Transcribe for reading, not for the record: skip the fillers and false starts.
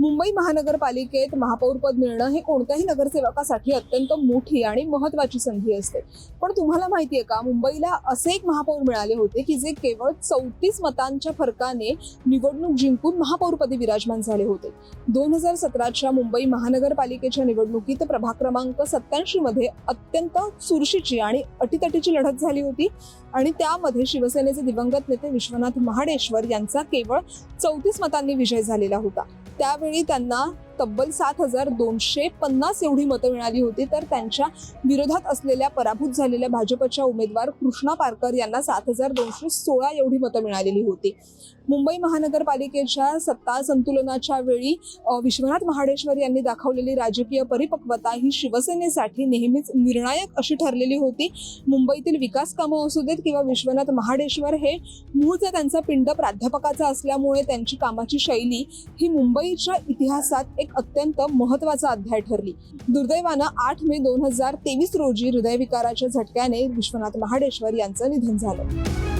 मुंबई महानगरपालिकेत महापौरपद मिळणं हे कोणत्याही नगरसेवकासाठी अत्यंत मोठी आणि महत्त्वाची संधी असते. पण तुम्हाला माहिती आहे का, मुंबईला असे एक महापौर मिळाले होते की जे केवळ 34 मतांच्या फरकाने निवडणूक जिंकून महापौरपदी विराजमान झाले होते. 2017च्या मुंबई महानगरपालिकेच्या निवडणुकीत प्रभाग क्रमांक 87 मध्ये अत्यंत चुरशीची आणि अटीतटीची लढत झाली होती आणि त्यामध्ये शिवसेनेचे दिवंगत नेते विश्वनाथ महाडेश्वर यांचा केवळ 34 मतांनी विजय झालेला होता. त्यावेळी त्यांना तब्बल 7250 एवढी मतं मिळाली होती, तर त्यांच्या विरोधात असलेल्या पराभूत झालेल्या भाजपच्या उमेदवार कृष्णा पारकर यांना 7216 एवढी मतं मिळालेली होती. मुंबई महानगरपालिकेच्या सत्ता संतुलनाच्या वेळी विश्वनाथ महाडेश्वर यांनी दाखवलेली राजकीय परिपक्वता ही शिवसेनेसाठी नेहमीच निर्णायक अशी ठरलेली होती. मुंबईतील विकास कामं असू देत किंवा विश्वनाथ महाडेश्वर हे मूळचा त्यांचा पिंड प्राध्यापकाचा असल्यामुळे त्यांची कामाची शैली ही मुंबईच्या इतिहासात एक अत्यंत महत्त्वाचा अध्याय ठरली. दुर्दैवानं 8 मे 2023 रोजी हृदयविकाराच्या झटक्याने विश्वनाथ महाडेश्वर यांचं निधन झालं.